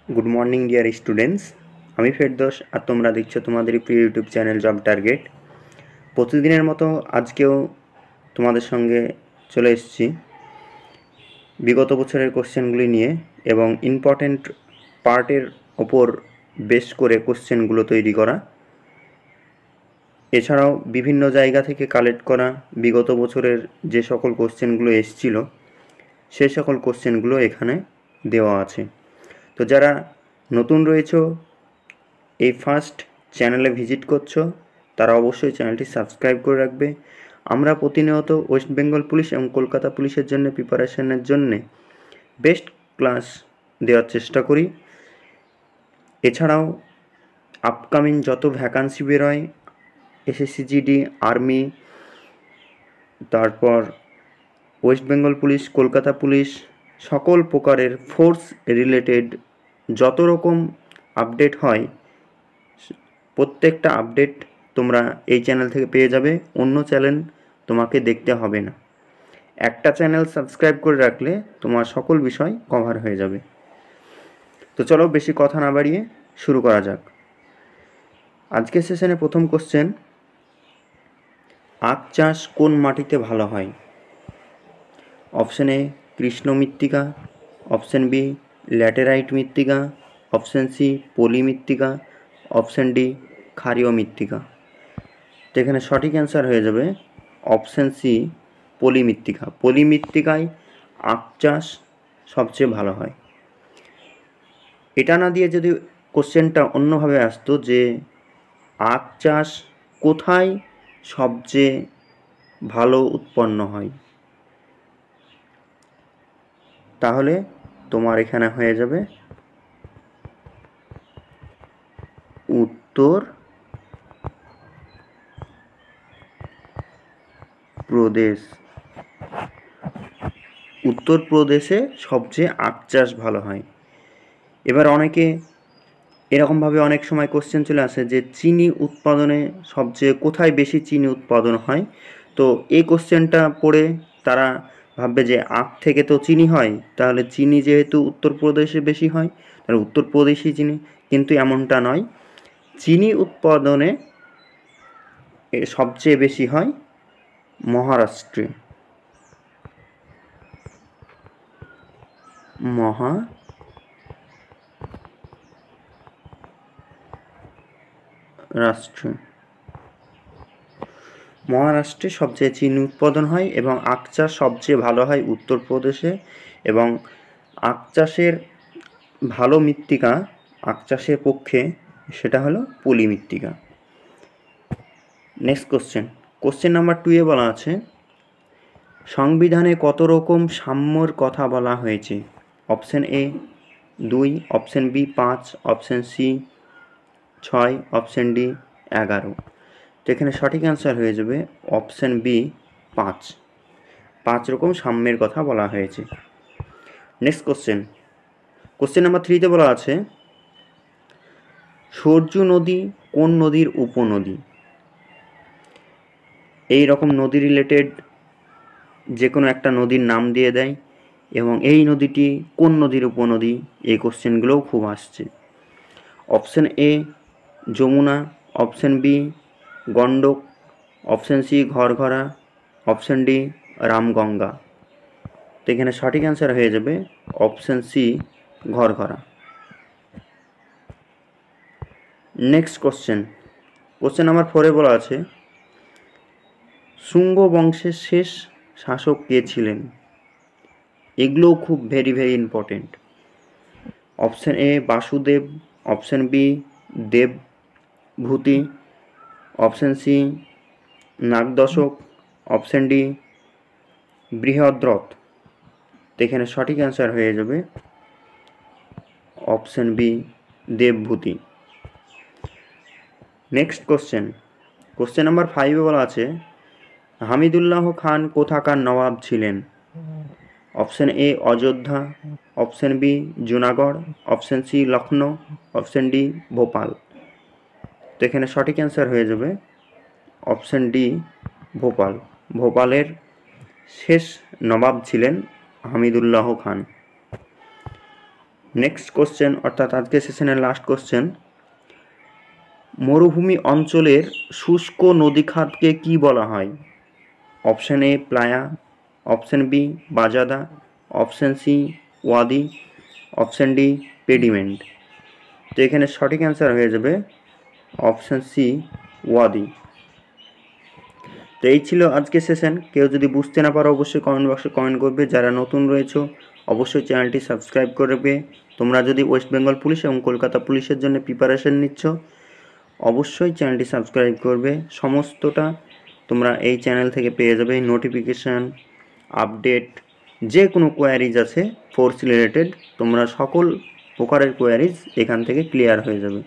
Good morning dear students. আমি ফেরদৌস আর তোমরা দেখছো তোমাদেরই প্রিয় ইউটিউব চ্যানেল জব টার্গেট। প্রতিদিনের মতো আজকেও তোমাদের সঙ্গে চলে এসেছি বিগত বছরের কোশ্চেনগুলি নিয়ে এবং ইম্পর্ট্যান্ট পার্টের ওপর বেস করে কোশ্চেনগুলো তৈরি করা, এছাড়াও বিভিন্ন জায়গা থেকে কালেক্ট করা বিগত বছরের যে সকল কোশ্চেনগুলো এসেছিল সেই সকল কোশ্চেনগুলো এখানে দেওয়া আছে। তো যারা নতুন রয়েছো, এই ফার্স্ট চ্যানেলে ভিজিট করছো, তারা অবশ্যই চ্যানেলটি সাবস্ক্রাইব করে রাখবে। আমরা প্রতিনিয়ত ওয়েস্ট বেঙ্গল পুলিশ এবং কলকাতা পুলিশের জন্য প্রিপারেশনের জন্য বেস্ট ক্লাস দেওয়ার চেষ্টা করি। এছাড়াও আপকামিং যত ভ্যাকান্সি বেরোয় এসএসসি জিডি, আর্মি, তারপর West Bengal police, Kolkata police, সকল প্রকারের ফোর্স রিলেটেড যত রকম আপডেট হয় প্রত্যেকটা আপডেট তোমরা এই চ্যানেল থেকে পেয়ে যাবে। অন্য চ্যানেল তোমাকে দেখতে হবে না। একটা চ্যানেল সাবস্ক্রাইব করে রাখলে তোমার সকল বিষয় কভার হয়ে যাবে। তো চলো বেশি কথা না বাড়িয়ে শুরু করা যাক। আজকের সেশনে প্রথম কোশ্চেন, আখ চাষ কোন মাটিতে ভালো হয়? অপশন এ কৃষ্ণ মৃত্তিকা, অপশন বি ল্যাটেরাইট মৃত্তিকা, অপশন সি পলি মৃত্তিকা, অপশন ডি ক্ষারীয় মৃত্তিকা। তো এখানে সঠিক অ্যান্সার হয়ে যাবে অপশন সি পলি মৃত্তিকা। পলি মৃত্তিকায় আখ চাষ সবচেয়ে ভালো হয়। এটা না দিয়ে যদি কোশ্চেনটা অন্যভাবে আসতো যে আখ চাষ কোথায় সবচেয়ে ভালো উৎপন্ন হয়, তাহলে তোমার এখানে হয়ে যাবে উত্তর প্রদেশ। উত্তরপ্রদেশে সবচেয়ে আখ চাষ ভালো হয়। এবার অনেকে এরকমভাবে অনেক সময় কোশ্চেন চলে আসে যে চিনি উৎপাদনে সবচেয়ে কোথায় বেশি চিনি উৎপাদন হয়। তো এই কোশ্চেনটা পড়ে তারা ভাববে যে আখ থেকে তো চিনি হয়, তাহলে চিনি যেহেতু উত্তরপ্রদেশে বেশি হয় তাহলে উত্তরপ্রদেশই চিনি, কিন্তু এমনটা নয়। চিনি উৎপাদনে সবচেয়ে বেশি হয় মহারাষ্ট্রে। মহারাষ্ট্রে সবচেয়ে চিনি উৎপাদন হয় এবং আখ চাষ সবচেয়ে ভালো হয় উত্তরপ্রদেশে। এবং আখ চাষের ভালো মৃত্তিকা আখ চাষের পক্ষে সেটা হলো পলি মৃত্তিকা। নেক্সট কোশ্চেন নাম্বার 2 বলা আছে, সংবিধানে কত রকম সাম্যর কথা বলা হয়েছে? Option A 2, option B 5, option C 6, option D 11। তো এখানে সঠিক অ্যান্সার হয়ে যাবে অপশন বি 5 রকম সাম্যের কথা বলা হয়েছে। নেক্সট কোশ্চেন নাম্বার 3 বলা আছে, সরজু নদী কোন নদীর উপনদী? এই রকম নদী রিলেটেড যে কোনো একটা নদীর নাম দিয়ে দেয় এবং এই নদীটি কোন নদীর উপনদী, এই কোশ্চেনগুলোও খুব আসছে। Option A Yamuna, option B Gandak, option C ঘরঘরা, অপশন ডি রামগঙ্গা। তো এখানে সঠিক অ্যান্সার হয়ে যাবে অপশন সি ঘরঘরা। নেক্সট কোশ্চেন নাম্বার 4 বলা আছে, শুঙ্গ বংশের শেষ শাসক কে ছিলেন? এগুলোও খুব very important. Option A Vasudeva, option B দেবভূতি, option C Nagadashaka, option D Brihadratha. তো এখানে সঠিক অ্যান্সার হয়ে যাবে অপশন বি দেবভূতি। নেক্সট কোশ্চেন নাম্বার 5 বলা আছে, হামিদুল্লাহ খান কোথাকার নবাব ছিলেন? Option A Ayodhya, option B Junagadh, option C Lucknow, option D Bhopal. তো এখানে সঠিক অ্যান্সার হয়ে যাবে অপশন ডি ভোপাল। ভোপালের শেষ নবাব ছিলেন হামিদুল্লাহ খান। নেক্সট কোশ্চেন অর্থাৎ আজকের সেশনের লাস্ট কোশ্চেন, মরুভূমি অঞ্চলের শুষ্ক নদীখাতকে কি বলা হয়? Option A playa, option B bajada, option C wadi, option D pediment. তো এখানে সঠিক অ্যান্সার হয়ে যাবে অপশান সি ওয়াদি। তো এই ছিল আজকের সেশন। কেউ যদি বুঝতে না পারো অবশ্যই কমেন্ট বক্সে কমেন্ট করবে। যারা নতুন রয়েছে অবশ্যই চ্যানেলটি সাবস্ক্রাইব করবে। তোমরা যদি ওয়েস্ট বেঙ্গল পুলিশ এবং কলকাতা পুলিশের জন্য প্রিপারেশন নিচ্ছ অবশ্যই চ্যানেলটি সাবস্ক্রাইব করবে। সমস্তটা তোমরা এই চ্যানেল থেকে পেয়ে যাবে, নোটিফিকেশান, আপডেট, যে কোনো কোয়ারিজ আছে ফোর্স রিলেটেড তোমরা সকল প্রকারের কোয়ারিজ এখান থেকে ক্লিয়ার হয়ে যাবে।